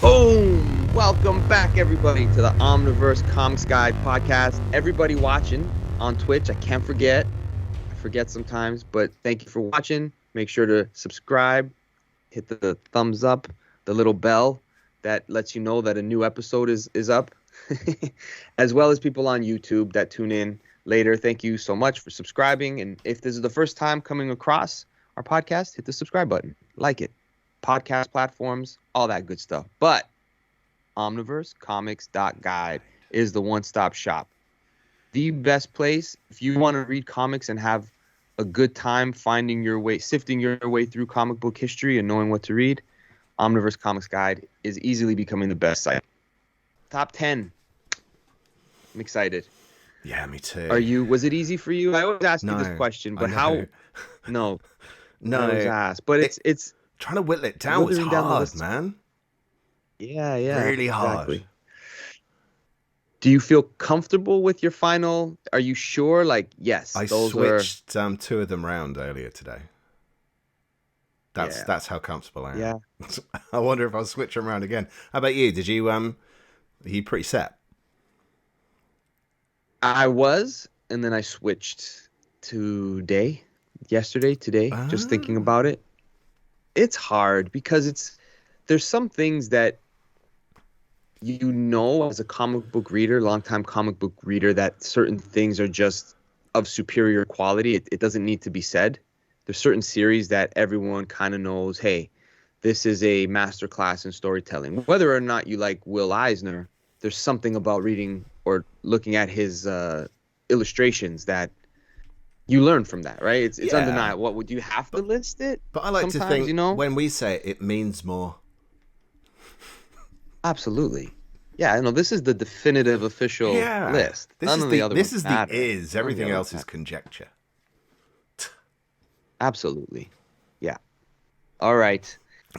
Boom! Welcome back, everybody, to the Omniverse Comics Guide podcast. Everybody watching on Twitch, I can't forget. I forget sometimes, but thank you for watching. Make sure to subscribe, hit the thumbs up, the little bell that lets you know that a new episode is up, as well as people on YouTube that tune in later. Thank you so much for subscribing. And if this is the first time coming across our podcast, hit the subscribe button, like it. Podcast platforms, all that good stuff. But omniversecomics.guide is the one-stop shop. The best place if you want to read comics and have a good time finding your way, sifting your way through comic book history and knowing what to read. Omniverse Comics Guide is easily becoming the best site. Top 10. I'm excited. Yeah, me too. Was it easy for you? I always ask you this question, but how? No. I always ask, but it's trying to whittle it down was hard, man. Yeah. Really hard. Exactly. Do you feel comfortable with your final? Are you sure? Like, yes. I switched two of them around earlier today. That's how comfortable I am. Yeah. I wonder if I'll switch them around again. How about you? Did you are you pretty set? I was, and then I switched today, just thinking about it. It's hard because there's some things that as a comic book reader, longtime comic book reader, that certain things are just of superior quality. It doesn't need to be said. There's certain series that everyone kind of knows, hey, this is a masterclass in storytelling. Whether or not you like Will Eisner, there's something about reading or looking at his illustrations that you learn from that, right? It's undeniable. What would you have to list it? But I like to think, when we say it means more. Absolutely. Yeah, no, this is the definitive official list. This is everything else is conjecture. Absolutely. Yeah. All right.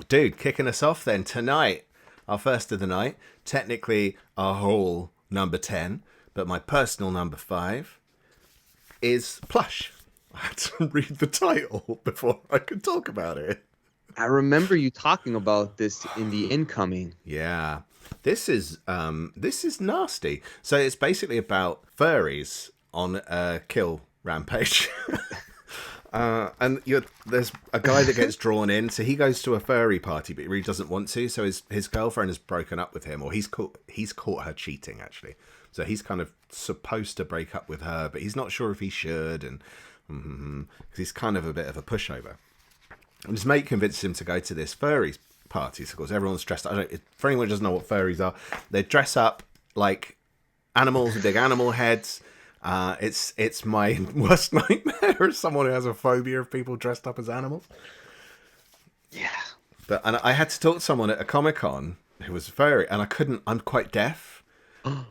Dude, kicking us off then tonight, our first of the night, technically our whole number 10, but my personal number 5 is Plush. I had to read the title before I could talk about it. I remember you talking about this in the incoming. Yeah. This is nasty. So it's basically about furries on a kill rampage. And there's a guy that gets drawn in, so he goes to a furry party, but he really doesn't want to. So his girlfriend has broken up with him, or he's caught her cheating, actually. So he's kind of supposed to break up with her, but he's not sure if he should, and because he's kind of a bit of a pushover. And his mate convinces him to go to this furries party. So of course everyone's dressed up. For anyone who doesn't know what furries are, they dress up like animals with big animal heads. It's my worst nightmare as someone who has a phobia of people dressed up as animals. Yeah. And I had to talk to someone at a Comic-Con who was furry, and I'm quite deaf.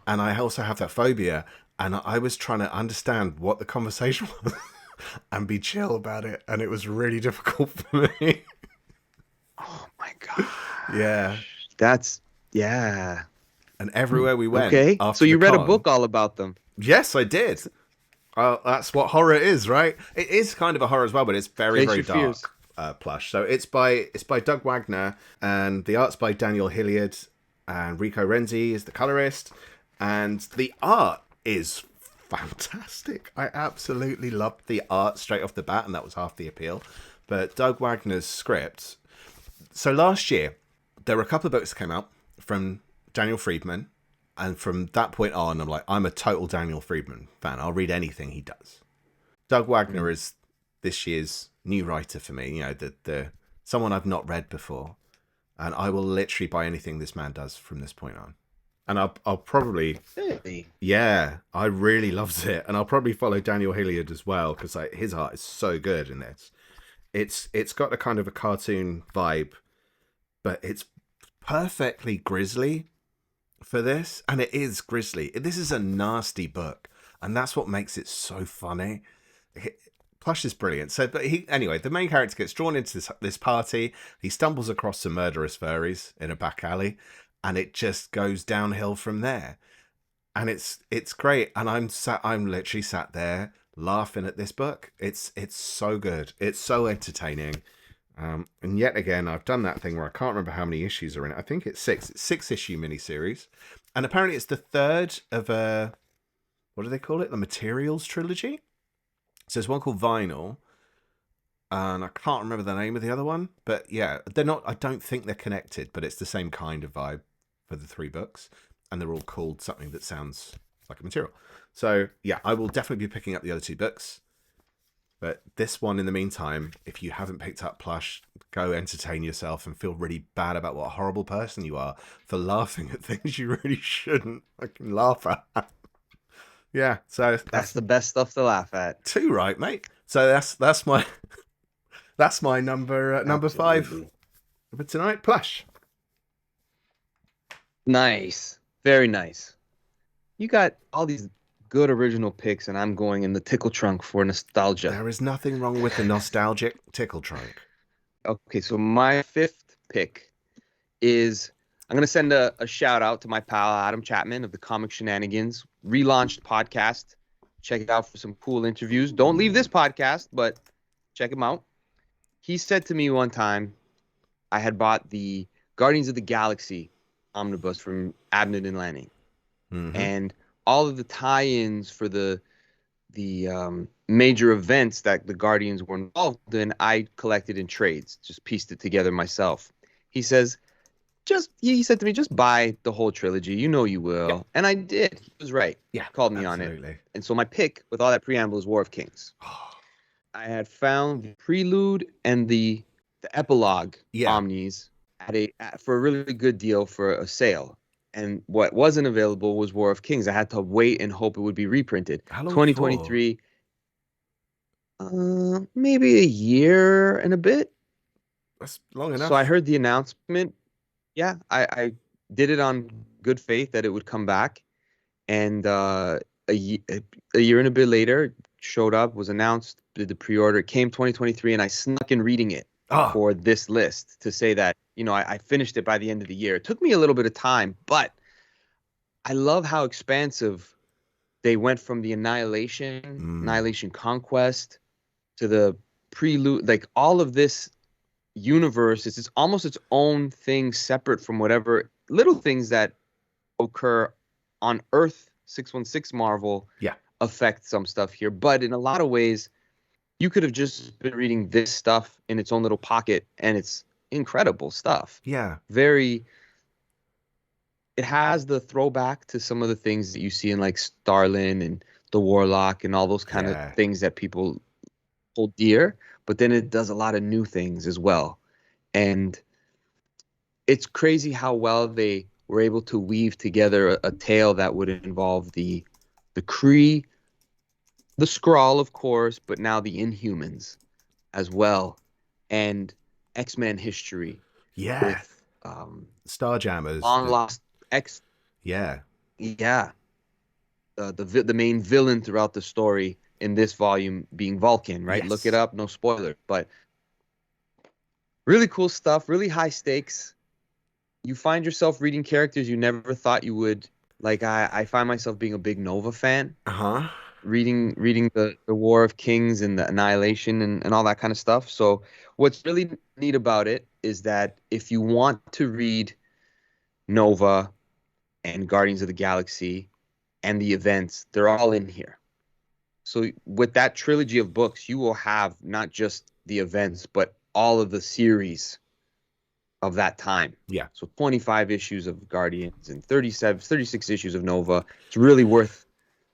And I also have that phobia, and I was trying to understand what the conversation was and be chill about it, and it was really difficult for me. Oh my god. Yeah. Yeah. And everywhere we went. Okay. So you read a book all about them. Yes, I did. That's what horror is, right? It is kind of a horror as well, but it's very, very dark. Plush. So it's by Doug Wagner, and the art's by Daniel Hilliard, and Rico Renzi is the colorist, and the art is fantastic. I absolutely loved the art straight off the bat, and that was half the appeal. But Doug Wagner's script. So last year, there were a couple of books that came out from Daniel Friedman, and from that point on, I'm a total Daniel Friedman fan. I'll read anything he does. Doug Wagner is this year's new writer for me. You know, the someone I've not read before, and I will literally buy anything this man does from this point on. And I'll probably, yeah, I really loved it, and I'll probably follow Daniel Hilliard as well because his art is so good in this. It's got a kind of a cartoon vibe, but it's perfectly grisly for this, and it is grisly. This is a nasty book, and that's what makes it so funny. Plush is brilliant. So, but anyway, the main character gets drawn into this party. He stumbles across some murderous furries in a back alley, and it just goes downhill from there. And it's great. And I'm literally sat there laughing at this book. It's so good. It's so entertaining. And yet again, I've done that thing where I can't remember how many issues are in it. I think it's 6. It's 6-issue miniseries. And apparently it's the third of a, what do they call it? The Materials trilogy? So there's one called Vinyl, and I can't remember the name of the other one. But yeah, they're not, I don't think they're connected, but it's the same kind of vibe for the 3 books. And they're all called something that sounds like a material. So yeah, I will definitely be picking up the other 2 books. But this one, in the meantime, if you haven't picked up Plush, go entertain yourself and feel really bad about what a horrible person you are for laughing at things you really shouldn't fucking laugh at. Yeah, so that's the best stuff to laugh at. 2, right, mate? So that's my number 5 for tonight. Plush. Nice, very nice. You got all these good original picks, and I'm going in the tickle trunk for nostalgia. There is nothing wrong with the nostalgic tickle trunk. Okay, so my 5th pick is, I'm going to send a shout out to my pal Adam Chapman of the Comic Shenanigans relaunched podcast. Check it out for some cool interviews. Don't leave this podcast, but check him out. He said to me one time, I had bought the Guardians of the Galaxy omnibus from Abnett and Lanning. Mm-hmm. And all of the tie-ins for the major events that the Guardians were involved in, I collected in trades, just pieced it together myself. He said to me, just buy the whole trilogy. You know you will. Yeah. And I did. He was right. Yeah, called me absolutely on it. And so my pick, with all that preamble, is War of Kings. I had found the prelude and the epilogue omnis for a really good deal for a sale. And what wasn't available was War of Kings. I had to wait and hope it would be reprinted. How long 2023, maybe a year and a bit. That's long enough. So I heard the announcement. Yeah, I did it on good faith that it would come back. And a year and a bit later, showed up, was announced, did the pre-order. It came 2023, and I snuck in reading it for this list to say that, I finished it by the end of the year. It took me a little bit of time, but I love how expansive they went from the Annihilation Conquest to the prelude. Like, all of this universe is almost its own thing, separate from whatever little things that occur on Earth 616 Marvel affect some stuff here. But in a lot of ways, you could have just been reading this stuff in its own little pocket, and it's incredible stuff. Yeah. It has the throwback to some of the things that you see in like Starlin and the Warlock and all those kind of things that people hold dear, but then it does a lot of new things as well. And it's crazy how well they were able to weave together a tale that would involve the Kree, the Skrull, of course, but now the Inhumans as well, and X-Men history. Yeah. With, Starjammers. Long lost X. Yeah. Yeah. The main villain throughout the story in this volume being Vulcan, right? Yes. Look it up, no spoiler. But really cool stuff, really high stakes. You find yourself reading characters you never thought you would. Like, I find myself being a big Nova fan. Uh-huh. Reading the War of Kings and the Annihilation and all that kind of stuff. So what's really neat about it is that if you want to read Nova and Guardians of the Galaxy and the events, they're all in here. So with that trilogy of books, you will have not just the events, but all of the series of that time. Yeah. So 25 issues of Guardians and 36 issues of Nova. It's really worth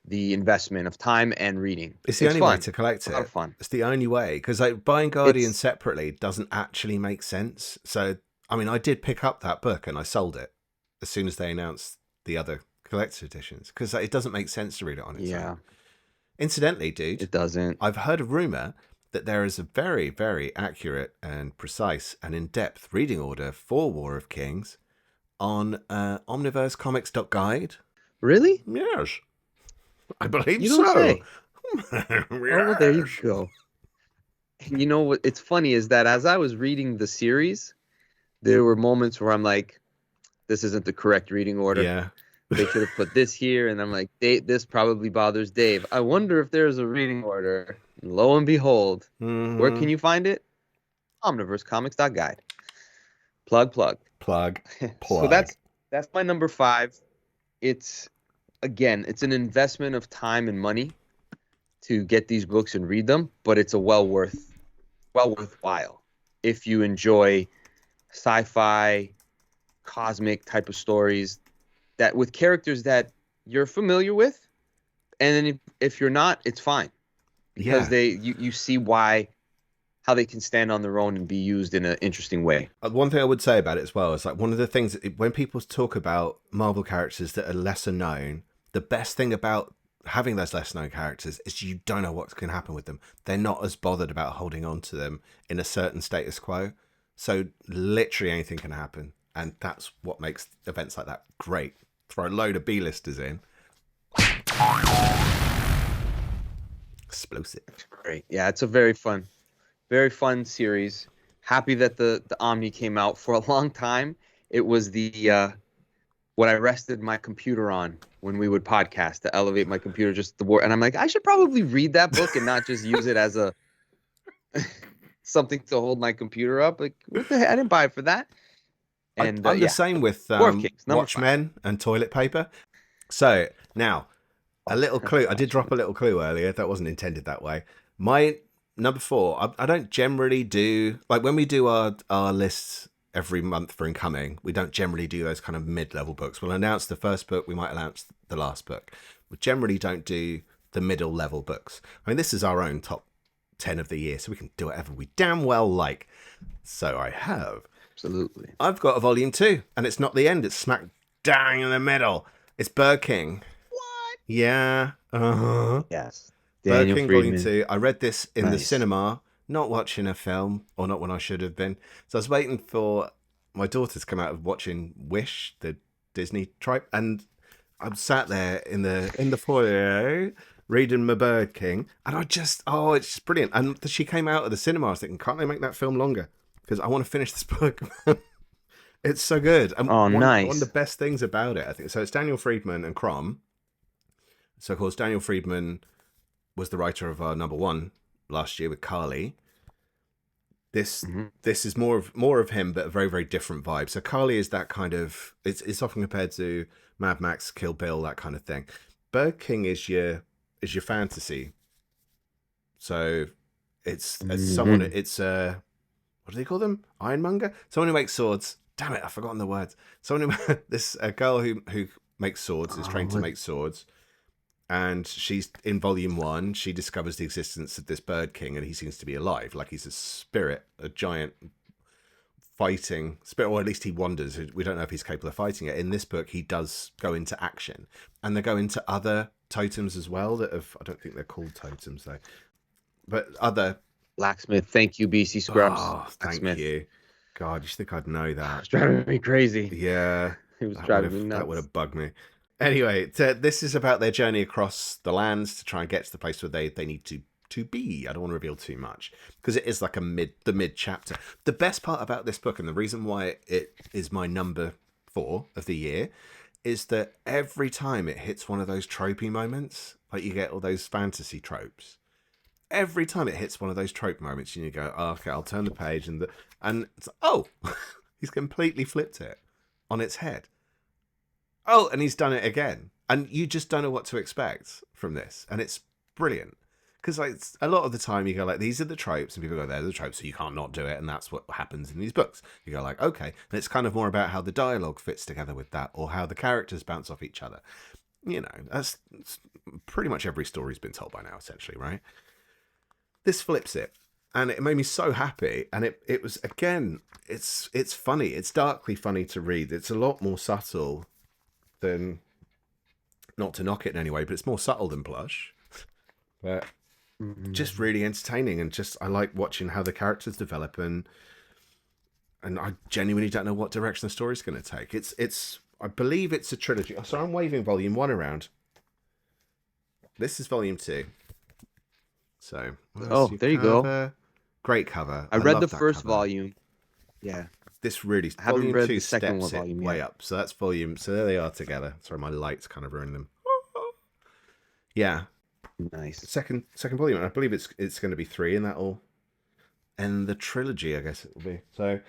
the investment of time and reading. It's the only way to collect it. A lot of fun. It's the only way, because like buying Guardians separately doesn't actually make sense. So, I mean, I did pick up that book and I sold it as soon as they announced the other collector's editions, because it doesn't make sense to read it on its own. Incidentally, dude, it doesn't. I've heard a rumor that there is a very, very accurate and precise and in-depth reading order for War of Kings on omniversecomics.guide. Really? Yes. I believe you so. Don't say. Oh, well, there you go. And you know what? It's funny is that as I was reading the series, there were moments where I'm like, this isn't the correct reading order. Yeah. They should have put this here. And I'm like, this probably bothers Dave. I wonder if there's a reading order. And lo and behold, where can you find it? omniversecomics.guide. Plug. So that's my number 5. It's an investment of time and money to get these books and read them, but it's a well worthwhile if you enjoy sci-fi, cosmic type of stories that with characters that you're familiar with, and then if you're not, it's fine because you see how they can stand on their own and be used in an interesting way. One thing I would say about it as well is like one of the things when people talk about Marvel characters that are lesser known, the best thing about having those lesser known characters is you don't know what's going to happen with them. They're not as bothered about holding on to them in a certain status quo. So literally anything can happen. And that's what makes events like that great. Throw a load of B-listers in. Explosive. Great. Yeah, it's a very fun series. Happy that the Omni came out. For a long time, it was the what I rested my computer on when we would podcast to elevate my computer just the word. And I'm like, I should probably read that book and not just use it as a something to hold my computer up. Like, what the heck? I didn't buy it for that. And I'm the same with Watchmen and toilet paper. So now, a little clue. I did drop a little clue earlier. That wasn't intended that way. My number 4, I don't generally do, like when we do our lists every month for incoming, we don't generally do those kind of mid-level books. We'll announce the first book, we might announce the last book. We generally don't do the middle level books. I mean, this is our own top 10 of the year, so we can do whatever we damn well like. So I have. Absolutely. I've got a volume 2, and it's not the end, it's smack dang in the middle. It's Bird King. What? Yeah. Yes. Bird King Volume 2. I read this in the cinema, not watching a film, or not when I should have been. So I was waiting for my daughter to come out of watching Wish, the Disney tripe, and I'm sat there in the foyer reading my Bird King, and it's just brilliant. And she came out of the cinema, I was thinking, can't they make that film longer? Because I want to finish this book. It's so good. And nice. One of the best things about it, I think. So it's Daniel Friedman and Crom. So, of course, Daniel Friedman was the writer of our number 1 last year with Carly. This is more of him, but a very, very different vibe. So Carly is that kind of, it's often compared to Mad Max, Kill Bill, that kind of thing. Bird King is your fantasy. So it's someone, it's what do they call them? Ironmonger? Someone who makes swords. Damn it, I've forgotten the words. Someone who a girl who makes swords, is trained to make swords. And she's in volume 1, she discovers the existence of this Bird King, and he seems to be alive, like he's a spirit, a giant fighting spirit, or at least he wanders. We don't know if he's capable of fighting it. In this book, he does go into action, and they go into other totems as well that I don't think they're called totems though, but other Blacksmith. Thank you, BC Scrubs. Oh, thank you. God, you think I'd know that? It's driving me crazy. Yeah, it was driving me nuts. That would have bugged me. Anyway, this is about their journey across the lands to try and get to the place where they need to be. I don't want to reveal too much because it is like the mid chapter. The best part about this book, and the reason why it is my number 4 of the year, is that every time it hits one of those tropey moments, like you get all those fantasy tropes. Every time it hits one of those trope moments, you go, oh, okay, I'll turn the page, and it's he's completely flipped it on its head. Oh, and he's done it again. And you just don't know what to expect from this. And it's brilliant. Because like a lot of the time you go like, these are the tropes. And people go, they're the tropes, so you can't not do it. And that's what happens in these books. You go like, okay. And it's kind of more about how the dialogue fits together with that. Or how the characters bounce off each other. You know, that's pretty much every story's been told by now, essentially, right? This flips it. And it made me so happy. And it was, again, it's funny. It's darkly funny to read. It's a lot more subtle than, not to knock it in any way, but it's more subtle than Plush. But just really entertaining, and just I like watching how the characters develop, and I genuinely don't know what direction the story's going to take. It's I believe it's a trilogy. So I'm waving volume 1 around. This is volume 2. So there you go. Great cover. I read the first volume. Yeah. This really, I haven't volume read 2 the second steps volume it way yet. up. So that's volume. So there they are together. Sorry, my lights kind of ruined them. Yeah. Nice. Second volume. I believe it's going to be 3, and that'll end the trilogy, I guess it will be. So,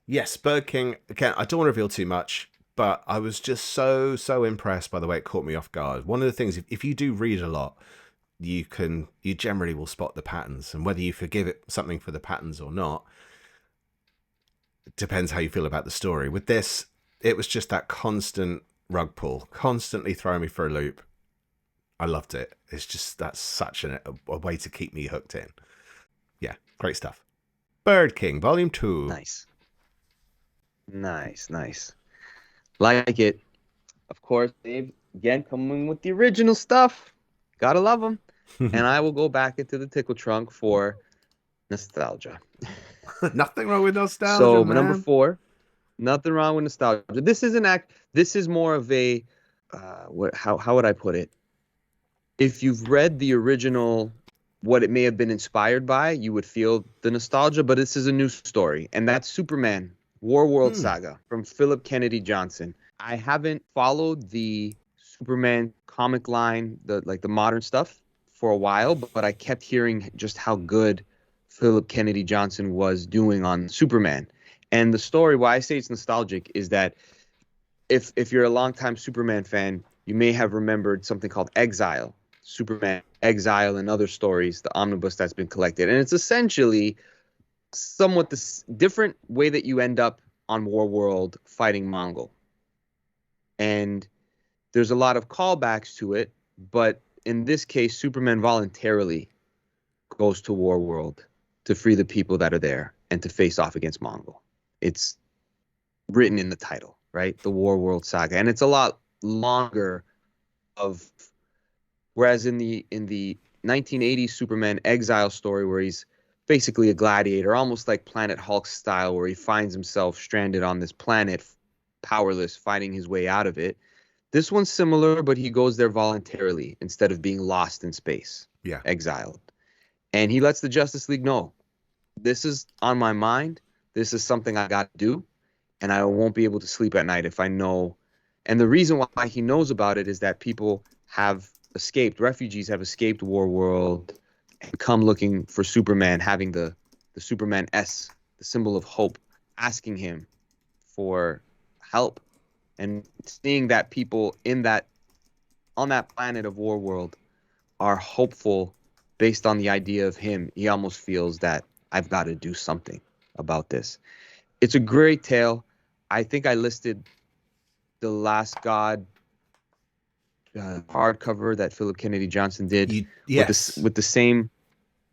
yes, Bird King, again, I don't want to reveal too much, but I was just so impressed by the way it caught me off guard. One of the things, if you do read a lot, you generally will spot the patterns, and whether you forgive it something for the patterns or not, it depends how you feel about the story. With this, it was just that constant rug pull, constantly throwing me for a loop. I loved it. It's just, that's such a way to keep me hooked in. Yeah, great stuff. Bird King, Volume 2. Nice. Like it. Of course, Dave, again, coming with the original stuff. Gotta love them. And I will go back into the tickle trunk for nostalgia. Nothing wrong with nostalgia, so, man. Number 4, nothing wrong with nostalgia. This is more of a, how would I put it? If you've read the original, what it may have been inspired by, you would feel the nostalgia, but this is a new story. And that's Superman, Warworld Saga from Philip Kennedy Johnson. I haven't followed the Superman comic line, the modern stuff, for a while, but I kept hearing just how good Philip Kennedy Johnson was doing on Superman. And the story, why I say it's nostalgic, is that if you're a longtime Superman fan, you may have remembered something called Exile, Superman Exile, and other stories, the omnibus that's been collected. And it's essentially somewhat the different way that you end up on Warworld fighting Mongol. And there's a lot of callbacks to it, but in this case, Superman voluntarily goes to Warworld to free the people that are there and to face off against Mongol. It's written in the title, right? The Warworld Saga. And it's a lot longer whereas in the 1980s Superman Exile story, where he's basically a gladiator, almost like Planet Hulk style, where he finds himself stranded on this planet, powerless, fighting his way out of it. This one's similar, but he goes there voluntarily instead of being lost in space, exiled. And he lets the Justice League know, this is on my mind. This is something I got to do, and I won't be able to sleep at night if I know. And the reason why he knows about it is that people have escaped, refugees have escaped Warworld and come looking for Superman, having the Superman S, the symbol of hope, asking him for help. And seeing that people on that planet of Warworld are hopeful based on the idea of him, he almost feels that I've got to do something about this. It's a great tale. I think I listed The Last God hardcover that Philip Kennedy Johnson did with the same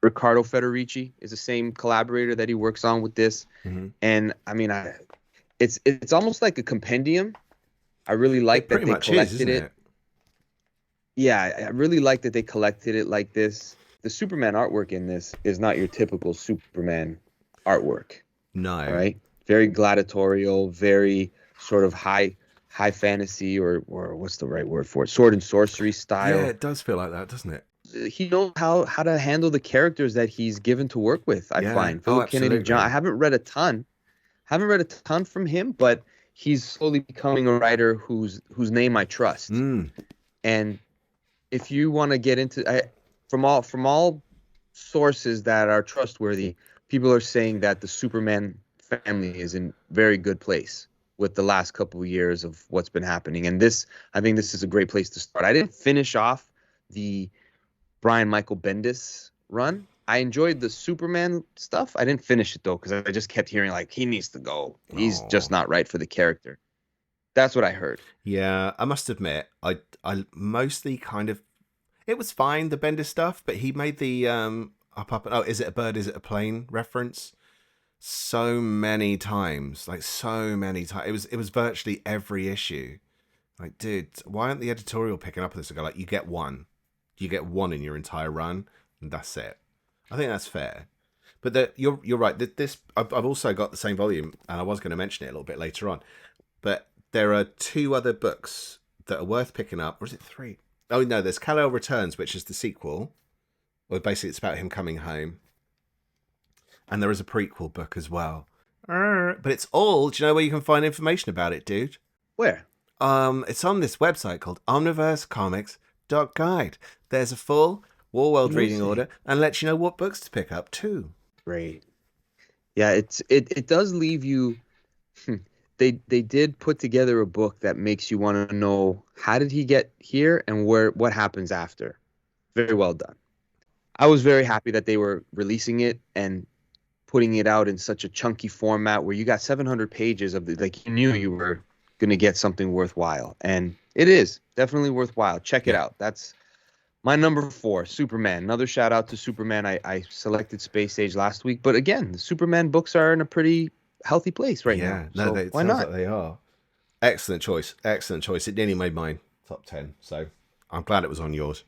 Riccardo Federici is the same collaborator that he works on with this. And I mean, it's almost like a compendium. I really like that they collected it. Yeah, I really like that they collected it like this. The Superman artwork in this is not your typical Superman artwork. No. Right? Very gladiatorial, very sort of high fantasy or what's the right word for it? Sword and sorcery style. Yeah, it does feel like that, doesn't it? He knows how to handle the characters that he's given to work with, I find. Philip Kennedy Johnson. I haven't read a ton from him, but he's slowly becoming a writer whose name I trust. And if you want to get into from all sources that are trustworthy, people are saying that the Superman family is in very good place with the last couple of years of what's been happening. And I think this is a great place to start. I didn't finish off the Brian Michael Bendis run. I enjoyed the Superman stuff. I didn't finish it, though, because I just kept hearing, like, he needs to go. He's just not right for the character. That's what I heard. Yeah, I must admit, I mostly kind of... It was fine, the Bendis stuff, but he made the is it a bird, is it a plane reference so many times. It was virtually every issue. Like, dude, why aren't the editorial picking up on this and go, like, you get one in your entire run, and that's it. I think that's fair. But you're right. I've also got the same volume, and I was going to mention it a little bit later on. But there are 2 other books that are worth picking up. Or is it 3? Oh, no, there's Kal-El Returns, which is the sequel. Well, basically, it's about him coming home. And there is a prequel book as well. But it's all... Do you know where you can find information about it, dude? Where? It's on this website called Omniverse Comics .guide. There's a full Warworld reading order and lets you know what books to pick up too. Great. Yeah, it does leave you. They did put together a book that makes you want to know how did he get here and what happens after. Very well done. I was very happy that they were releasing it and putting it out in such a chunky format where you got 700 pages of the, like you knew you were going to get something worthwhile, and it is definitely worthwhile. Check it out. That's my number 4, Superman. Another shout out to Superman. I selected Space Age last week, but again, the Superman books are in a pretty healthy place right now. No, So it why sounds not? like they are. Excellent choice. Excellent choice. It nearly made mine top 10. So I'm glad it was on yours.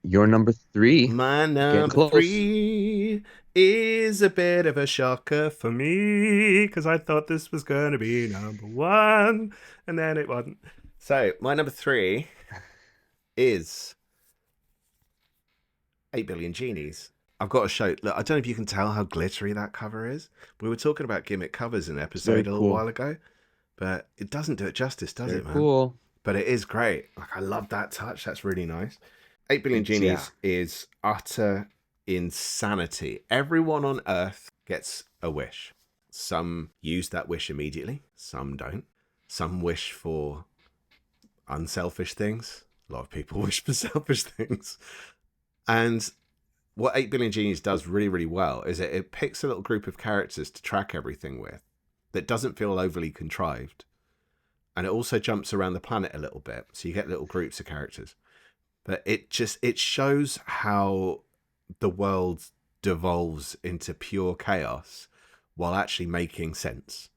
Your number 3. My Getting number close. 3 is a bit of a shocker for me because I thought this was going to be number 1 and then it wasn't. So my number 3 is 8 Billion Genies. I've got to show. Look, I don't know if you can tell how glittery that cover is. We were talking about gimmick covers in an episode a little while ago, but it doesn't do it justice, does it, man? Cool. But it is great. Like, I love that touch. That's really nice. 8 Billion Genies is utter insanity. Everyone on Earth gets a wish. Some use that wish immediately. Some don't. Some wish for unselfish things. A lot of people wish for selfish things. And what 8 Billion Genies does really, really well is it picks a little group of characters to track everything with that doesn't feel overly contrived. And it also jumps around the planet a little bit. So you get little groups of characters. But it shows how the world devolves into pure chaos while actually making sense.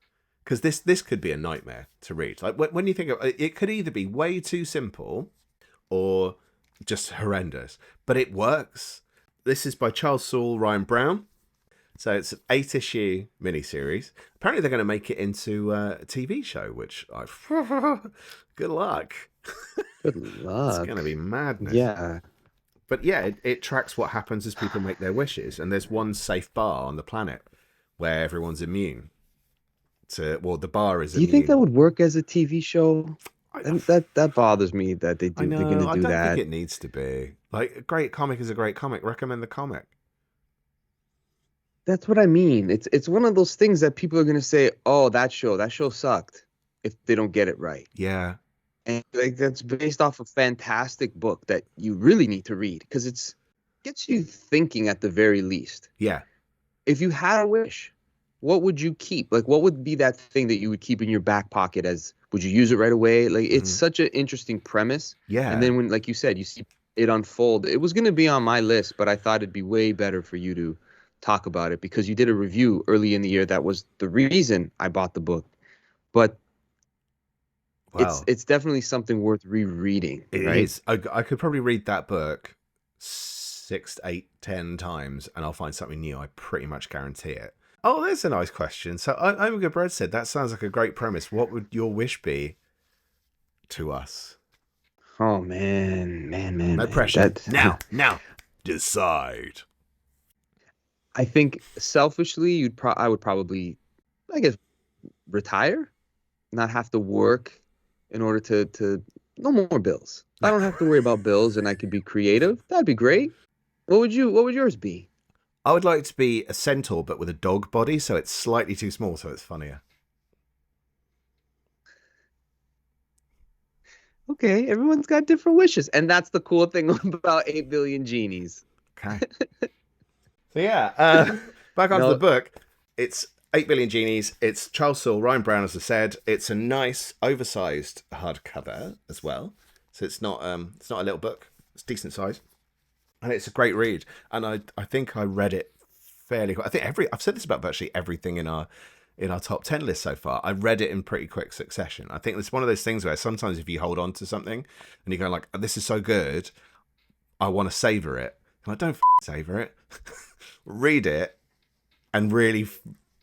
Because this could be a nightmare to read. Like when you think of it, could either be way too simple or just horrendous. But it works. This is by Charles Soule, Ryan Brown. So it's an 8-issue miniseries. Apparently they're going to make it into a TV show, which good luck. Good luck. It's going to be madness. Yeah. But yeah, it tracks what happens as people make their wishes. And there's one safe bar on the planet where everyone's immune. The bar is immune. Do you think that would work as a TV show? That bothers me that they're going to do that. I don't think it needs to be. Like, a great comic is a great comic. Recommend the comic. That's what I mean. It's one of those things that people are going to say, oh, that show sucked if they don't get it right. Yeah. And like that's based off a fantastic book that you really need to read because it gets you thinking at the very least. Yeah. If you had a wish, what would you keep? Like, what would be that thing that you would keep in your back pocket would you use it right away? Like, it's such an interesting premise. Yeah. And then when, like you said, you see it unfold, it was going to be on my list, but I thought it'd be way better for you to talk about it because you did a review early in the year. That was the reason I bought the book. But wow. It's definitely something worth rereading. It right? is. I could probably read that book 6, 8, 10 times and I'll find something new. I pretty much guarantee it. Oh, there's a nice question. So I'm Good Bread said, that sounds like a great premise. What would your wish be to us? Oh, man. No pressure. Now, decide. I think selfishly, I would probably, I guess, retire, not have to work in order to no more bills. I don't have to worry about bills and I could be creative. That'd be great. What would yours be? I would like to be a centaur, but with a dog body, so it's slightly too small, so it's funnier. Okay, everyone's got different wishes, and that's the cool thing about 8 Billion Genies. Okay. So yeah, back onto the book. It's 8 Billion Genies. It's Charles Soule, Ryan Brown, as I said. It's a nice, oversized hardcover as well. So it's not a little book. It's decent size. And it's a great read. And I think I read it fairly quick. I think I've said this about virtually everything in our top 10 list so far. I read it in pretty quick succession. I think it's one of those things where sometimes if you hold on to something and you go like, this is so good, I want to savor it. And I don't savor it. Read it and really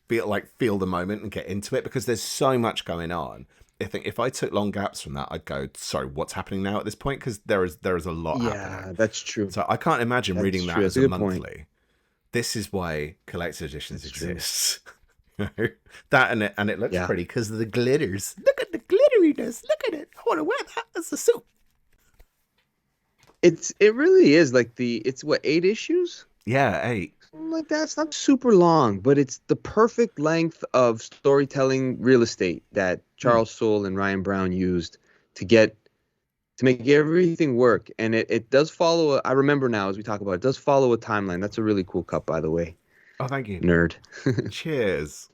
feel the moment and get into it because there's so much going on. I think if I took long gaps from that, I'd go, sorry, what's happening now at this point? Because there is a lot happening. Yeah, that's true. So I can't imagine reading that as a monthly. Point. This is why collector editions exist. That and it looks pretty because of the glitters. Look at the glitteriness. Look at it. I want to wear that as a suit. It really is like it's what, 8 issues? Yeah, 8. like that. It's not super long, but it's the perfect length of storytelling real estate that Charles Soule and Ryan Brown used to get to make everything work. And it does follow I remember now as we talk about it, it does follow a timeline. That's a really cool cut, by the way. Oh, thank you. Nerd. Cheers.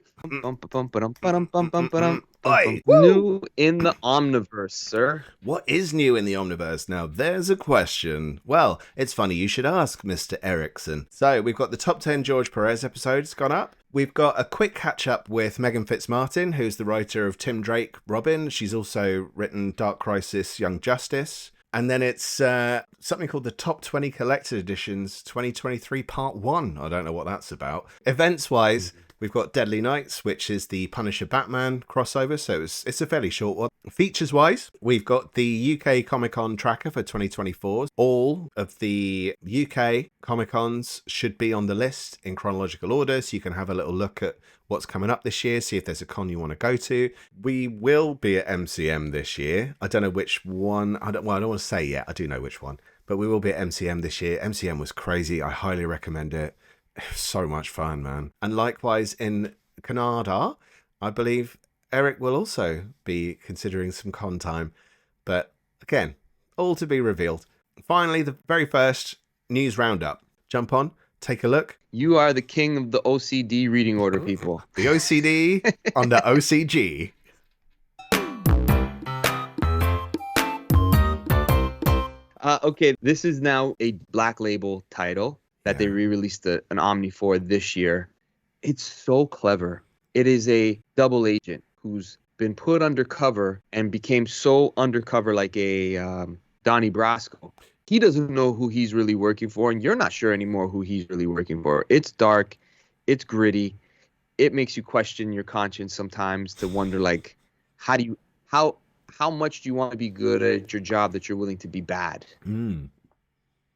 Oi. New in the Omniverse, sir. What is new in the Omniverse? Now, there's a question. Well, it's funny you should ask, Mr. Erickson. So, we've got the top 10 George Perez episodes gone up. We've got a quick catch-up with Megan Fitzmartin, who's the writer of Tim Drake Robin. She's also written Dark Crisis, Young Justice. And then it's something called the Top 20 Collected Editions 2023 Part 1. I don't know what that's about. Events-wise, we've got Deadly Nights, which is the Punisher Batman crossover, so it's a fairly short one. Features-wise, we've got the UK Comic-Con tracker for 2024. All of the UK Comic-Cons should be on the list in chronological order, so you can have a little look at what's coming up this year, see if there's a con you want to go to. We will be at MCM this year. I don't know which one. I don't want to say yet. I do know which one. But we will be at MCM this year. MCM was crazy. I highly recommend it. It was so much fun, man. And likewise in Canada, I believe Eric will also be considering some con time. But again, all to be revealed. Finally, the very first news roundup. Jump on, take a look. You are the king of the OCD reading order, people. The OCD on the OCG. Okay, this is now a Black Label title that they re-released an Omni for this year. It's so clever. It is a double agent who's been put undercover and became so undercover like a Donnie Brasco. He doesn't know who he's really working for, and you're not sure anymore who he's really working for. It's dark. It's gritty. It makes you question your conscience sometimes to wonder, like, how much do you want to be good at your job that you're willing to be bad?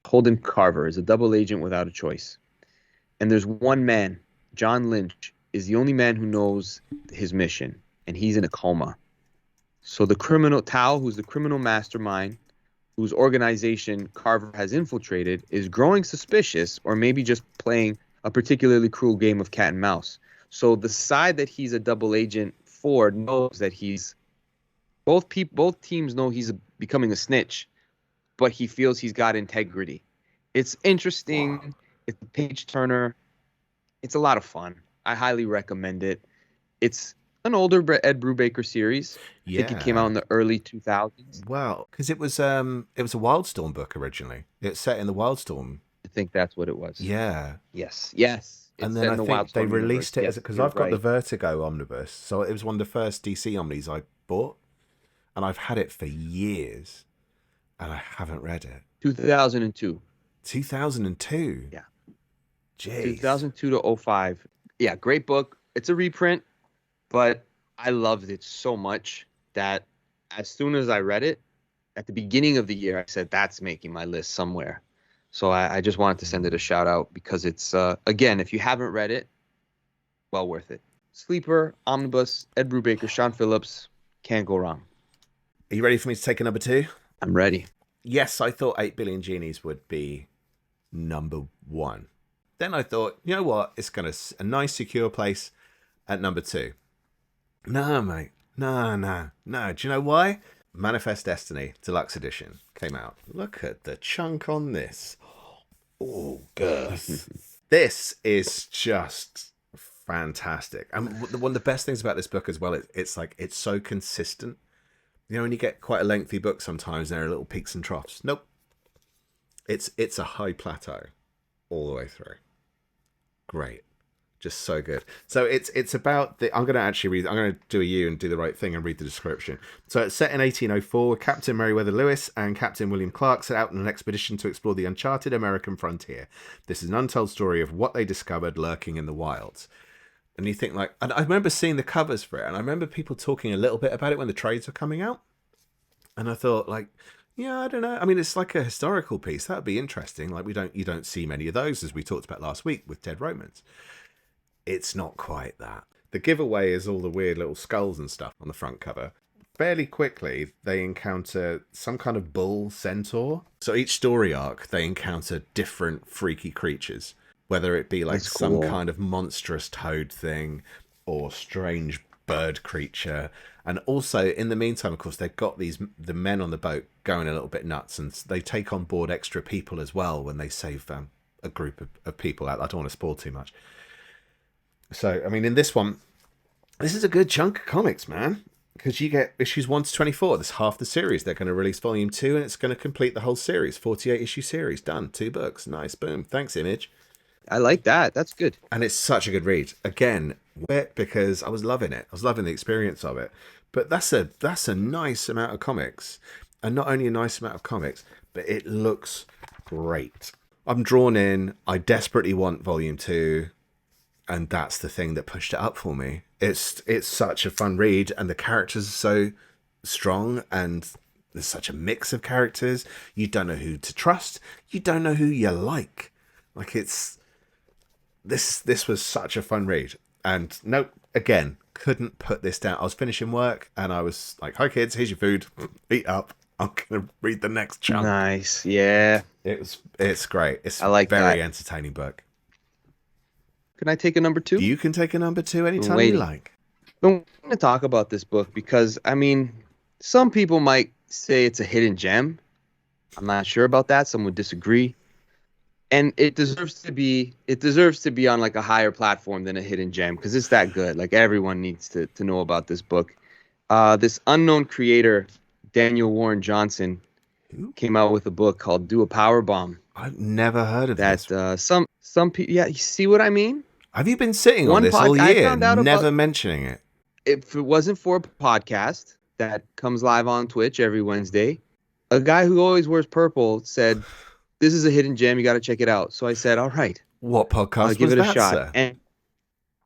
Holden Carver is a double agent without a choice. And there's one man, John Lynch, is the only man who knows his mission, and he's in a coma. So the criminal, Tao, who's the criminal mastermind, whose organization Carver has infiltrated, is growing suspicious or maybe just playing a particularly cruel game of cat and mouse. So the side that he's a double agent for knows that he's both teams know he's becoming a snitch, but he feels he's got integrity. It's interesting. Wow. It's a page turner. It's a lot of fun. I highly recommend it. It's an older Ed Brubaker series. I think it came out in the early 2000s. Wow, because it was a Wildstorm book originally. It's set in the Wildstorm. I think that's what it was. Yeah. Yes. And then I think they released it because I've got the Vertigo Omnibus, so it was one of the first DC Omnis I bought, and I've had it for years, and I haven't read it. 2002. 2002. Yeah. Jeez. 2002 to 2005. Yeah, great book. It's a reprint. But I loved it so much that as soon as I read it, at the beginning of the year, I said, that's making my list somewhere. So I just wanted to send it a shout out because it's, again, if you haven't read it, well worth it. Sleeper, Omnibus, Ed Brubaker, Sean Phillips, can't go wrong. Are you ready for me to take a number 2? I'm ready. Yes, I thought 8 Billion Genies would be number 1. Then I thought, you know what? It's got a nice, secure place at number 2. No, mate. No. Do you know why? Manifest Destiny Deluxe Edition came out. Look at the chunk on this. Oh, God. This is just fantastic. And one of the best things about this book as well, it's so consistent. You know, when you get quite a lengthy book, sometimes there are little peaks and troughs. Nope. It's a high plateau all the way through. Great. Just so good. So it's about I'm going to do a U and do the right thing and read the description. So it's set in 1804. Captain Meriwether Lewis and Captain William Clark set out on an expedition to explore the uncharted American frontier. This is an untold story of what they discovered lurking in the wilds. And you think and I remember seeing the covers for it, and I remember people talking a little bit about it when the trades were coming out. And I thought yeah, I don't know. I mean, it's like a historical piece. That would be interesting. You don't see many of those, as we talked about last week with Dead Romans. It's not quite that. The giveaway is all the weird little skulls and stuff on the front cover. Fairly quickly, they encounter some kind of bull centaur. So each story arc, they encounter different freaky creatures. whether it be like That's some cool. kind of monstrous toad thing or strange bird creature. And also, in the meantime, of course, they've got the men on the boat going a little bit nuts, and they take on board extra people as well when they save a group of people out. I don't want to spoil too much. So, I mean, in this one, this is a good chunk of comics, man, because you get issues 1 to 24. That's half the series. They're going to release volume 2, and it's going to complete the whole series. 48 issue series. Done. 2 books. Nice. Boom. Thanks, Image. I like that. That's good. And it's such a good read. Again, because I was loving it. I was loving the experience of it. But that's a nice amount of comics. And not only a nice amount of comics, but it looks great. I'm drawn in. I desperately want volume 2. And that's the thing that pushed it up for me. It's such a fun read, and the characters are so strong, and there's such a mix of characters. You don't know who to trust. You don't know who you like. Like, it's... This was such a fun read. And nope, again, couldn't put this down. I was finishing work and I was like, hi kids, here's your food. Eat up. I'm going to read the next chunk. Nice. Yeah. It's great. It's I like a very that. entertaining book. Can I take a number 2? You can take a number 2 anytime you like. I'm going to talk about this book because, I mean, some people might say it's a hidden gem. I'm not sure about that. Some would disagree. And it deserves to be on like a higher platform than a hidden gem because it's that good. Like everyone needs to know about this book. This unknown creator, Daniel Warren Johnson, came out with a book called Do a Power Bomb. I've never heard of this. Some people, yeah, you see what I mean? Have you been sitting on this all year, never mentioning it? If it wasn't for a podcast that comes live on Twitch every Wednesday, a guy who always wears purple said, this is a hidden gem. You got to check it out. So I said, all right. What podcast I'll give it a shot. Sir? And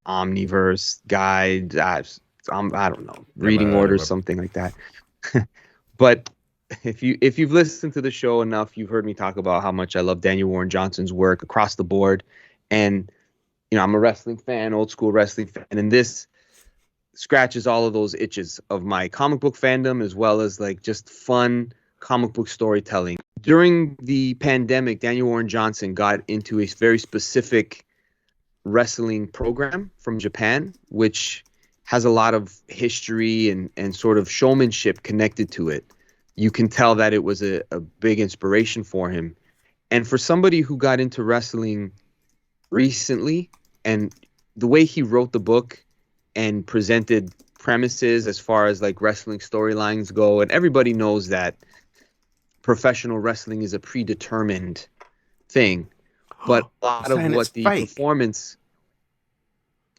Omniverse guide, I don't know, reading order, something like that. But if you've listened to the show enough, you've heard me talk about how much I love Daniel Warren Johnson's work across the board. And, you know, I'm a wrestling fan, old school wrestling fan. And this scratches all of those itches of my comic book fandom, as well as like just fun comic book storytelling. During the pandemic, Daniel Warren Johnson got into a very specific wrestling program from Japan, which has a lot of history and sort of showmanship connected to it. You can tell that it was a big inspiration for him. And for somebody who got into wrestling recently, and the way he wrote the book and presented premises as far as like wrestling storylines go, and everybody knows that professional wrestling is a predetermined thing, but a lot of what the performance...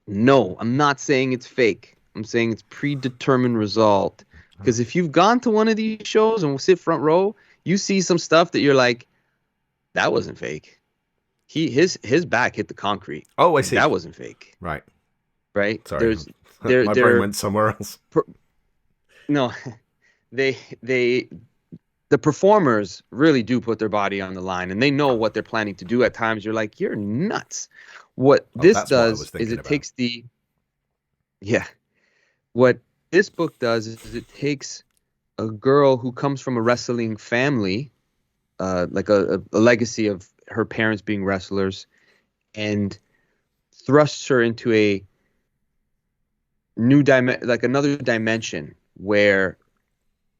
No, I'm not saying it's fake. I'm saying it's predetermined result. Because if you've gone to one of these shows and sit front row, you see some stuff that you're like, that wasn't fake. His back hit the concrete. Oh, I see. That wasn't fake. Right. Sorry. My brain went somewhere else. No, the performers really do put their body on the line, and they know what they're planning to do. At times, you're like, you're nuts. What this does is it takes what this book does is it takes a girl who comes from a wrestling family, like a legacy of her parents being wrestlers, and thrusts her into a new another dimension where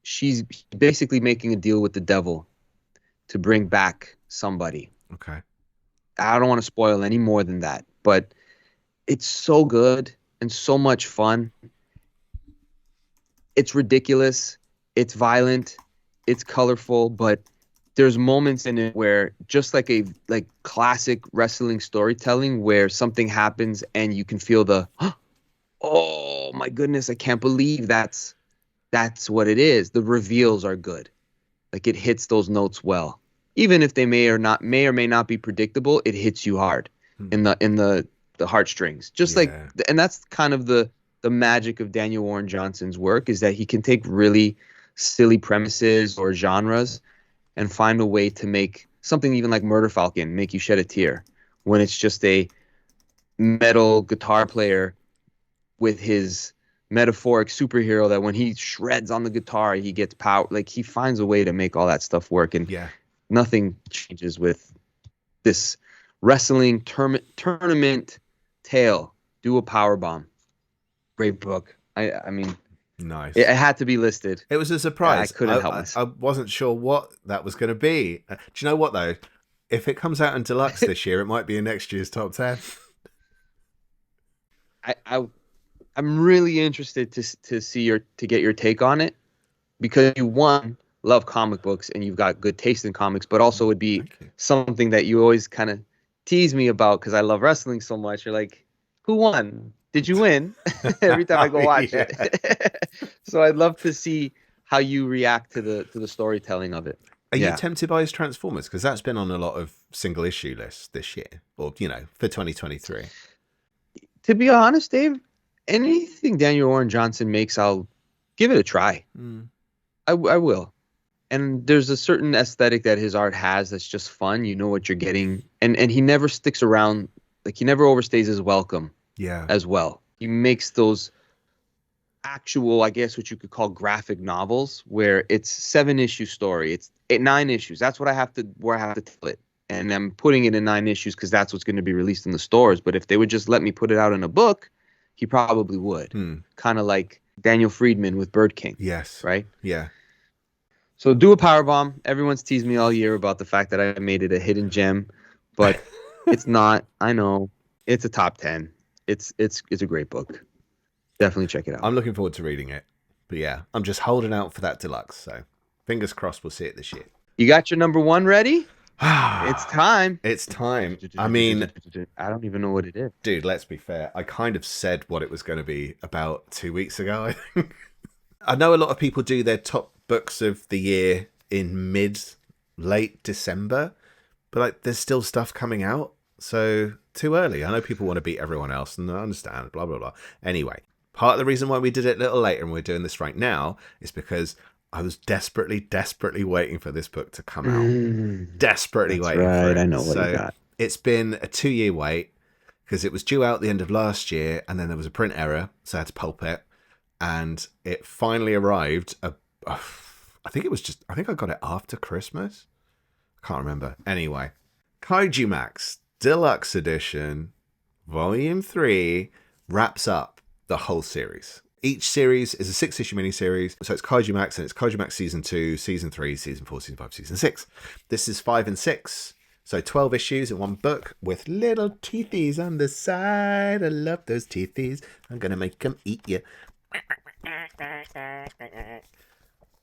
she's basically making a deal with the devil to bring back somebody. Okay. I don't want to spoil any more than that, but it's so good and so much fun. It's ridiculous. It's violent. It's colorful, but there's moments in it where just like classic wrestling storytelling where something happens and you can feel the, oh my goodness, I can't believe that's what it is. The reveals are good. Like it hits those notes well. Even if they may or may not be predictable, it hits you hard in the heartstrings. And that's kind of the magic of Daniel Warren Johnson's work, is that he can take really silly premises or genres and find a way to make something even like Murder Falcon make you shed a tear when it's just a metal guitar player with his metaphoric superhero that when he shreds on the guitar, he gets power. Like he finds a way to make all that stuff work. And nothing changes with this Wrestling Tournament Tale. Do a Powerbomb. Great book. I mean, nice. It had to be listed. It was a surprise. I couldn't help myself. I wasn't sure what that was going to be. Do you know what, though? If it comes out in deluxe this year, it might be in next year's top 10. I'm really interested to get your take on it, because you, one, love comic books and you've got good taste in comics, but also would be something that you always kind of tease me about because I love wrestling so much. You're like, who won? Did you win? Every time I go watch it. So I'd love to see how you react to the storytelling of it. Are you tempted by his Transformers? Because that's been on a lot of single issue lists this year, or for 2023. To be honest, Dave, anything Daniel Warren Johnson makes, I'll give it a try. I will. And there's a certain aesthetic that his art has that's just fun. You know what you're getting. And he never sticks around. Like, he never overstays his welcome as well. He makes those actual, I guess what you could call graphic novels, where it's 7-issue story. It's 9 issues. That's what I have to tell it. And I'm putting it in 9 issues because that's what's going to be released in the stores. But if they would just let me put it out in a book, he probably would. Kind of like Daniel Friedman with Bird King. Yes. Right? Yeah. So do a Powerbomb. Everyone's teased me all year about the fact that I made it a hidden gem, but it's not. I know. It's a top 10. It's a great book. Definitely check it out. I'm looking forward to reading it. But yeah, I'm just holding out for that deluxe. So fingers crossed we'll see it this year. You got your number 1 ready? It's time. It's time. I mean, I don't even know what it is. Dude, let's be fair. I kind of said what it was going to be about 2 weeks ago, I think. I know a lot of people do their top books of the year in late December, but like there's still stuff coming out. So too early. I know people want to beat everyone else, and I understand, blah, blah, blah. Anyway, part of the reason why we did it a little later and we're doing this right now is because I was desperately waiting for this book to come out. Desperately waiting for it. I know what you got. It's been a 2-year wait because it was due out the end of last year, and then there was a print error, so I had to pulp it. And it finally arrived. I think I got it after Christmas. I can't remember. Anyway, Kaiju Max Deluxe Edition, Volume 3, wraps up the whole series. Each series is a 6-issue miniseries. So it's Kaiju Max, and it's Kaiju Max Season 2, Season 3, Season 4, Season 5, Season 6. This is 5 and 6. So 12 issues in one book with little teethies on the side. I love those teethies. I'm going to make them eat you.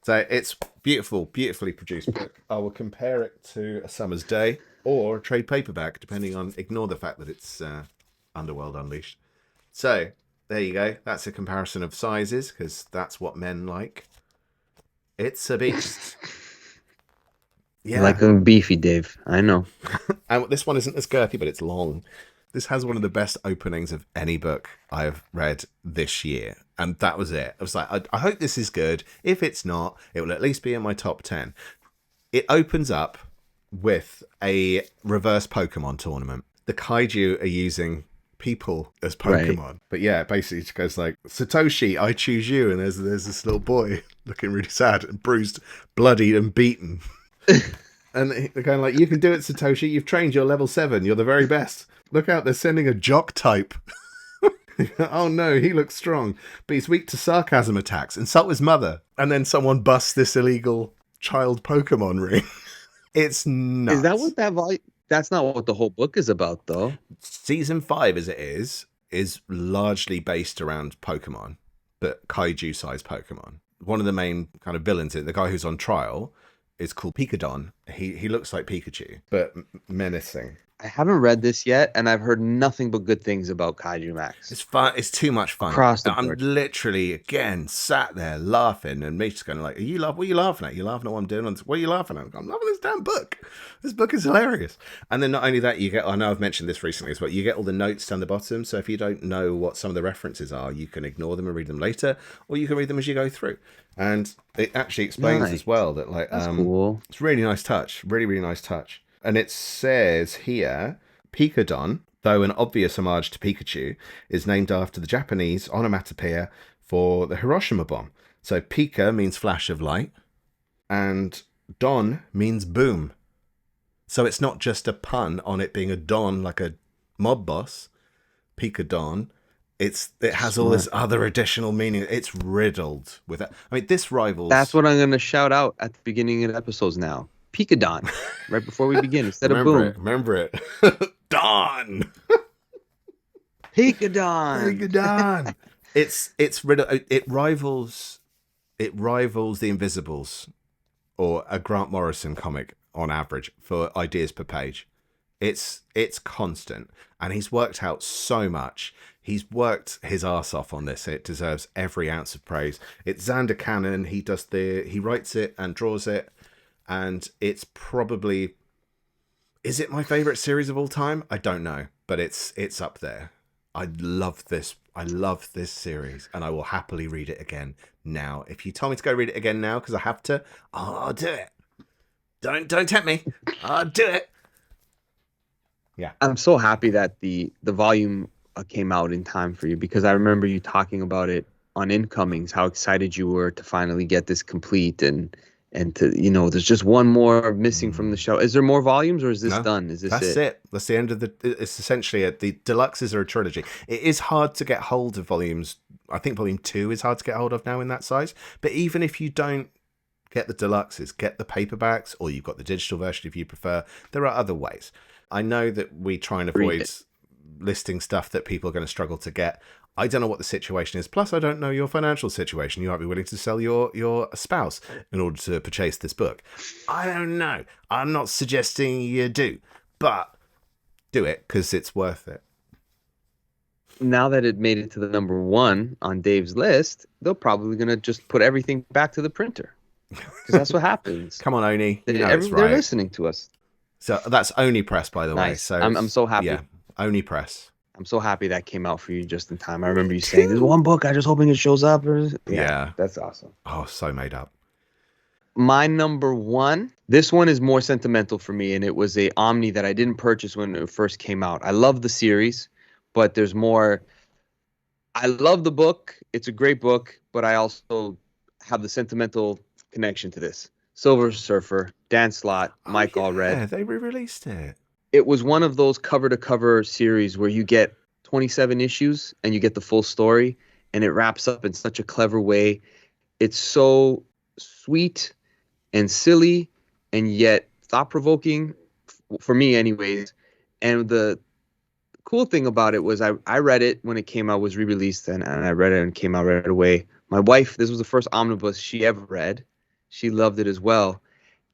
So it's beautifully produced book. I will compare it to A Summer's Day or a trade paperback, depending on, ignore the fact that it's Underworld Unleashed. So there you go. That's a comparison of sizes, because that's what men like. It's a beast. Yeah. Like a beefy, Dave. I know. And this one isn't as girthy, but it's long. This has one of the best openings of any book I've read this year. And that was it. I was like, I hope this is good. If it's not, it will at least be in my top 10. It opens up with a reverse Pokemon tournament. The kaiju are using people as Pokemon. Right. But yeah, basically it goes like, Satoshi, I choose you. And there's this little boy looking really sad and bruised, bloodied and beaten. And they're going like, you can do it, Satoshi. You've trained, you're level 7. You're the very best. Look out, they're sending a jock type. Oh no, he looks strong, but he's weak to sarcasm attacks. Insult his mother. And then someone busts this illegal child Pokemon ring. It's nuts. Is that what that volume? That's not what the whole book is about, though. Season 5, as it is largely based around Pokemon, but kaiju-sized Pokemon. One of the main kind of villains, the guy who's on trial, is called Picadon. He looks like Pikachu, but menacing. I haven't read this yet, and I've heard nothing but good things about Kaiju Max. It's fun. It's too much fun. Across the board. I'm literally, again, sat there laughing, and me just going like, what are you laughing at? You laughing at what I'm doing? What are you laughing at? I'm loving this damn book. This book is hilarious. And then not only that, you get, I know I've mentioned this recently as well, you get all the notes down the bottom, so if you don't know what some of the references are, you can ignore them and read them later, or you can read them as you go through. And it actually explains as well that, like, that's cool. It's a really nice touch. Really, really nice touch. And it says here, Picadon, though an obvious homage to Pikachu, is named after the Japanese onomatopoeia for the Hiroshima bomb. So Pika means flash of light, and Don means boom. So it's not just a pun on it being a Don, like a mob boss, Pika Don. It has all this other additional meaning. It's riddled with it. I mean, this rivals... That's what I'm going to shout out at the beginning of episodes now. Pika Don, right before we begin, instead of boom. Remember it. Don! Pika Don! Pika Don! It's riddled. It rivals The Invisibles or a Grant Morrison comic on average for ideas per page. It's constant, and he's worked out so much. He's worked his arse off on this. It deserves every ounce of praise. It's Xander Cannon. He writes it and draws it, and it's probably... Is it my favorite series of all time? I don't know, but it's up there. I love this series, and I will happily read it again now. If you tell me to go read it again now, because I have to, I'll do it. Don't tempt me. I'll do it. Yeah, I'm so happy that the volume came out in time for you, because I remember you talking about it on Incomings, how excited you were to finally get this complete, and to, there's just one more missing from the show. Is there more volumes, or is this done? Is this That's it? That's the end of it's essentially it. The deluxes are a trilogy. It is hard to get hold of volumes. I think volume 2 is hard to get hold of now in that size. But even if you don't get the deluxes, get the paperbacks, or you've got the digital version if you prefer. There are other ways. I know that we try and avoid listing stuff that people are going to struggle to get. I don't know what the situation is. Plus, I don't know your financial situation. You might be willing to sell your spouse in order to purchase this book. I don't know. I'm not suggesting you do, but do it because it's worth it. Now that it made it to the number 1 on Dave's list, they're probably going to just put everything back to the printer, because that's what happens. Come on, Oni. They're listening to us. So that's Oni Press, by the way. So I'm so happy. Yeah, Oni Press. I'm so happy that came out for you just in time. I remember you saying, "There's one book. I'm just hoping it shows up." Yeah, that's awesome. Oh, so made up. My number 1. This one is more sentimental for me, and it was a Omni that I didn't purchase when it first came out. I love the series, but there's more. I love the book. It's a great book, but I also have the sentimental connection to this. Silver Surfer, Dan Slott, Mike Allred. Yeah, they re-released it. It was one of those cover-to-cover series where you get 27 issues and you get the full story, and it wraps up in such a clever way. It's so sweet and silly and yet thought-provoking, for me anyways. And the cool thing about it was I read it when it came out, was re-released, and I read it and came out right away. My wife, this was the first omnibus she ever read. She loved it as well.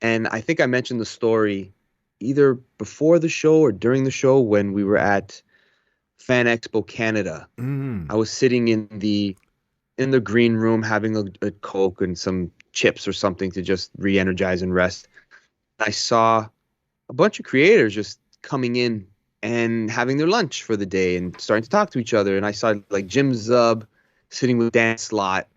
And I think I mentioned the story either before the show or during the show when we were at Fan Expo Canada. I was sitting in the green room having a Coke and some chips or something to just re-energize and rest. I saw a bunch of creators just coming in and having their lunch for the day and starting to talk to each other. And I saw like Jim Zub sitting with Dan Slott,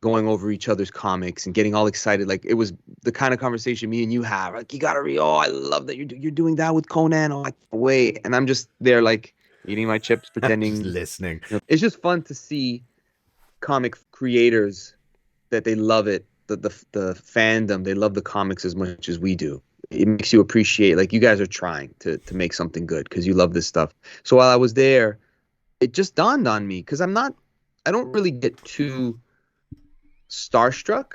going over each other's comics and getting all excited. Like, it was the kind of conversation me and you have. Like, you gotta read. Oh, I love that you're doing that with Conan. Oh, I can't wait. And I'm just there, like, eating my chips, pretending, just listening. It's just fun to see comic creators that they love it. The fandom, they love the comics as much as we do. It makes you appreciate, like, you guys are trying to make something good because you love this stuff. So while I was there, it just dawned on me, because I don't really get too starstruck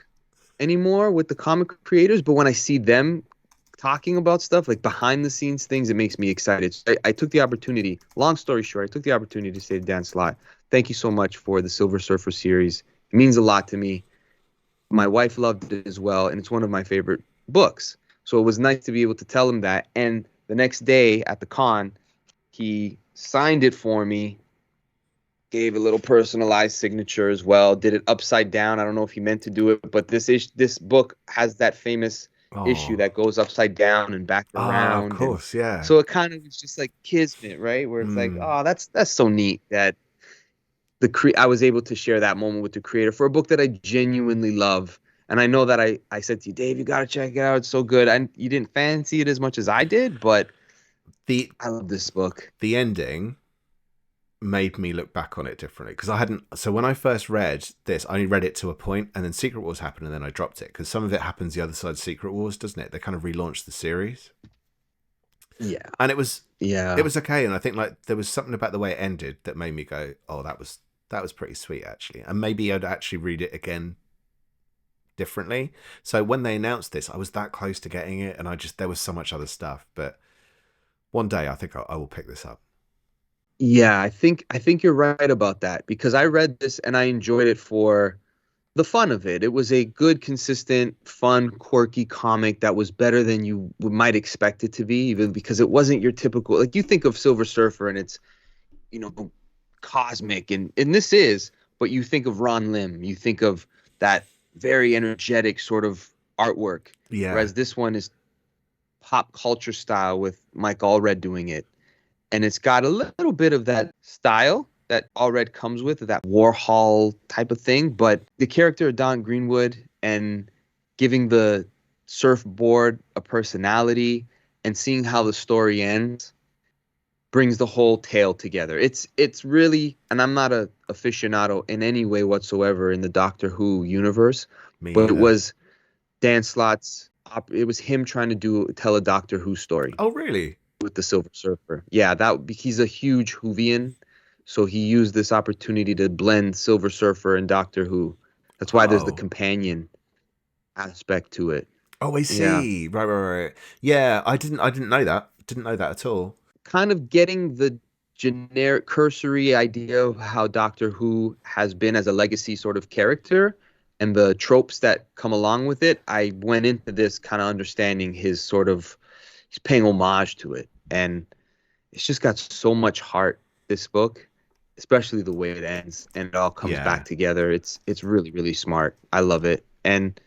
anymore with the comic creators, but when I see them talking about stuff like behind the scenes things, it makes me excited. So I took the opportunity, long story short, I took the opportunity to say to Dan Slott, thank you so much for the Silver Surfer series. It means a lot to me. My wife loved it as well, and it's one of my favorite books. So it was nice to be able to tell him that. And the next day at the con, he signed it for me, gave a little personalized signature as well, did it upside down. I don't know if he meant to do it, but this book has that famous issue that goes upside down and back around. Of course, yeah. So it kind of was just like kismet, right? Where it's like, oh, that's so neat that I was able to share that moment with the creator for a book that I genuinely love. And I know that I said to you, Dave, you got to check it out. It's so good. You didn't fancy it as much as I did, but I love this book. The ending made me look back on it differently, because I hadn't. So when I first read this, I only read it to a point, and then Secret Wars happened, and then I dropped it, because some of it happens the other side of Secret Wars, doesn't it? They kind of relaunched the series. Yeah. And it was Yeah. okay. And I think like there was something about the way it ended that made me go, oh, that was pretty sweet actually. And maybe I'd actually read it again differently. So when they announced this, I was that close to getting it, and there was so much other stuff. But one day I think I will pick this up. Yeah, I think you're right about that, because I read this and I enjoyed it for the fun of it. It was a good, consistent, fun, quirky comic that was better than you might expect it to be, even because it wasn't your typical, like, you think of Silver Surfer and it's, cosmic, and this is, but you think of Ron Lim, you think of that very energetic sort of artwork. Yeah. Whereas this one is pop culture style with Mike Allred doing it. And it's got a little bit of that style that Allred comes with, that Warhol type of thing. But the character of Don Greenwood and giving the surfboard a personality and seeing how the story ends brings the whole tale together. It's really, and I'm not a aficionado in any way whatsoever in the Doctor Who universe, but it was Dan Slott's, it was him trying to tell a Doctor Who story. Oh, really? With the Silver Surfer. Yeah, he's a huge Whovian, so he used this opportunity to blend Silver Surfer and Doctor Who. That's why there's the companion aspect to it. Oh, I see. Yeah. Right. Yeah, I didn't know that. Didn't know that at all. Kind of getting the generic cursory idea of how Doctor Who has been as a legacy sort of character and the tropes that come along with it. I went into this kind of understanding he's paying homage to it. And it's just got so much heart, this book, especially the way it ends and it all comes back together. It's really, really smart. I love it. And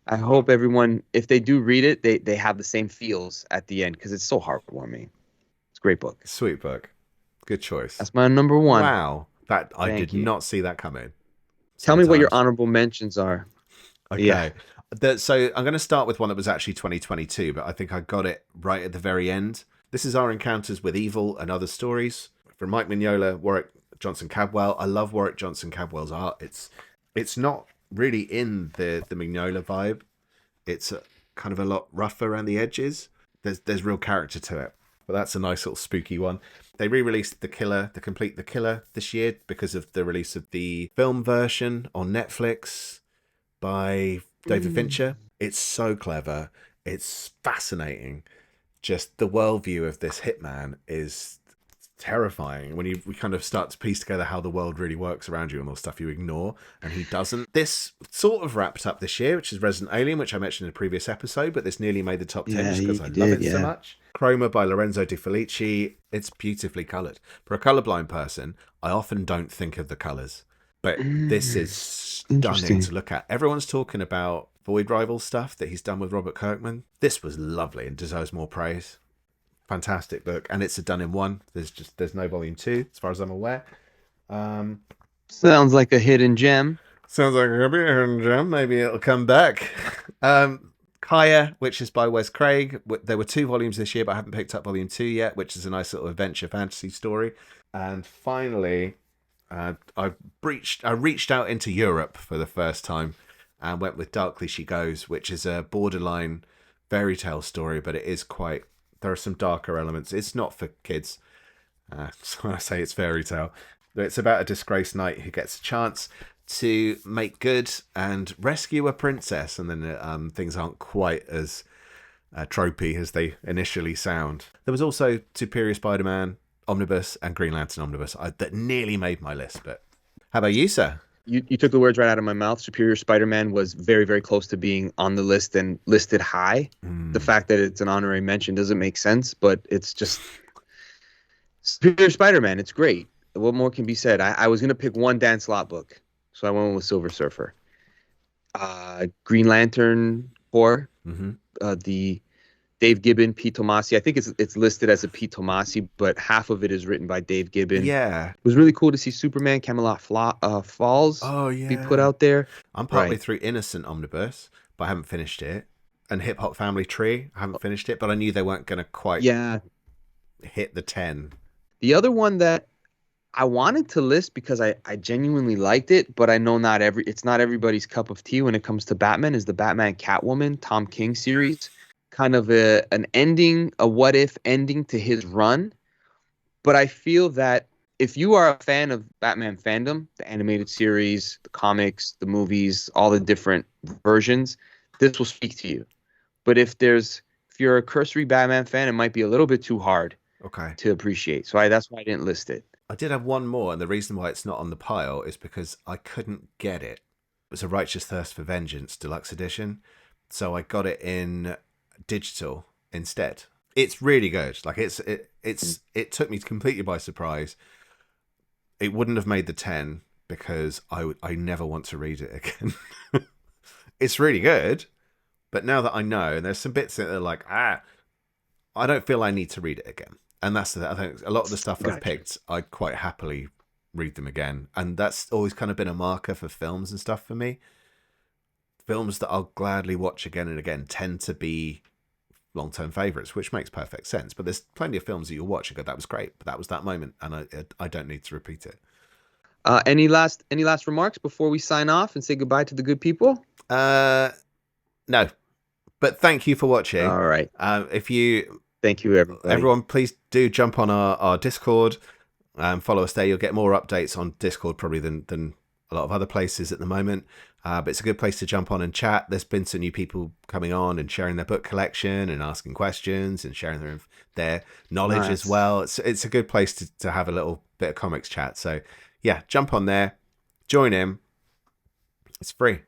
I hope everyone, if they do read it, they have the same feels at the end, because it's so heartwarming. It's a great book. Sweet book. Good choice. That's my number one. Wow. I did not see that coming. Tell me what your honorable mentions are. Okay. Yeah. So I'm going to start with one that was actually 2022, but I think I got it right at the very end. This is Our Encounters with Evil and Other Stories from Mike Mignola, Warwick Johnson-Cabwell. I love Warwick Johnson-Cabwell's art. It's not really in the Mignola vibe. It's kind of a lot rougher around the edges. There's real character to it. But that's a nice little spooky one. They re-released The Complete The Killer this year because of the release of the film version on Netflix by David Fincher. It's so clever. It's fascinating. Just the worldview of this hitman is terrifying when we kind of start to piece together how the world really works around you and all the stuff you ignore, and he doesn't. This sort of wrapped up this year, which is Resident Alien, which I mentioned in a previous episode, but this nearly made the top 10 just because I love it so much. Chroma by Lorenzo De Felici. It's beautifully coloured. For a colourblind person, I often don't think of the colours, but this is stunning to look at. Everyone's talking about Void Rival stuff that he's done with Robert Kirkman. This was lovely and deserves more praise. Fantastic book, and it's a done in one. There's no volume 2 as far as I'm aware. Sounds like a hidden gem. Sounds like a hidden gem. Maybe it'll come back. Kaya, which is by Wes Craig. There were 2 volumes this year, but I haven't picked up volume 2 yet, which is a nice little adventure fantasy story. And finally, I reached out into Europe for the first time and went with Darkly She Goes, which is a borderline fairy tale story, but it is quite... There are some darker elements. It's not for kids. So when I say it's fairy tale, it's about a disgraced knight who gets a chance to make good and rescue a princess, and then things aren't quite as tropey as they initially sound. There was also Superior Spider-Man Omnibus and Green Lantern Omnibus that nearly made my list. But how about you, sir? You took the words right out of my mouth. Superior Spider-Man was very, very close to being on the list and listed high. The fact that it's an honorary mention doesn't make sense, but it's just Superior Spider-Man. It's great. What more can be said? I was going to pick one Dan Slott book, so I went with Silver Surfer. Green Lantern Corps, the Dave Gibbon, Pete Tomasi. I think it's listed as a Pete Tomasi, but half of it is written by Dave Gibbon. Yeah. It was really cool to see Superman Camelot Falls be put out there. I'm partway through Innocent Omnibus, but I haven't finished it. And Hip Hop Family Tree, I haven't finished it, but I knew they weren't going to quite hit the 10. The other one that I wanted to list because I genuinely liked it, but I know it's not everybody's cup of tea when it comes to Batman, is the Batman Catwoman Tom King series. kind of an ending, a what if ending to his run. But I feel that if you are a fan of Batman fandom, the animated series, the comics, the movies, all the different versions, this will speak to you. But if you're a cursory Batman fan, it might be a little bit too hard to appreciate. So that's why I didn't list it. I did have one more, and the reason why it's not on the pile is because I couldn't get it. It was a Righteous Thirst for Vengeance Deluxe Edition, so I got it in digital instead. It's really good. Like it took me completely by surprise. It wouldn't have made the 10 because I never want to read it again. It's really good, but now that I know, and there's some bits that are like, I don't feel I need to read it again. And that's I think a lot of the stuff I've picked, I'd quite happily read them again. And that's always kind of been a marker for films and stuff for me. Films that I'll gladly watch again and again tend to be long-term favorites, which makes perfect sense. But there's plenty of films that you'll watch and go, that was great, but that was that moment, and I don't need to repeat it. Any last remarks before we sign off and say goodbye to the good people? No, but thank you for watching. All right. Thank you, everybody. Everyone, please do jump on our Discord. Follow us there. You'll get more updates on Discord probably than a lot of other places at the moment. But it's a good place to jump on and chat. There's been some new people coming on and sharing their book collection and asking questions and sharing their knowledge as well. It's a good place to have a little bit of comics chat. So yeah, jump on there, join in. It's free.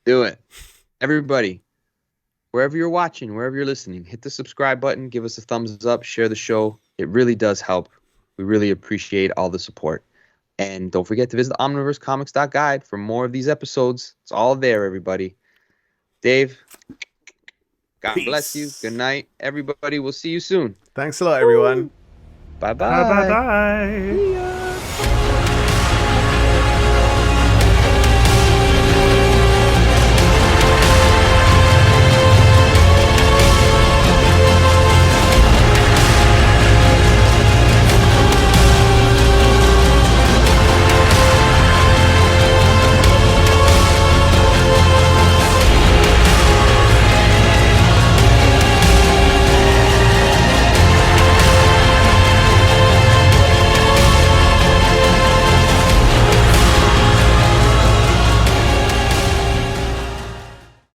Do it. Everybody, wherever you're watching, wherever you're listening, hit the subscribe button, give us a thumbs up, share the show. It really does help. We really appreciate all the support. And don't forget to visit omniversecomics.guide for more of these episodes. It's all there, everybody. Dave, God bless you. Good night, everybody. We'll see you soon. Thanks a lot, everyone. Bye-bye. Bye-bye.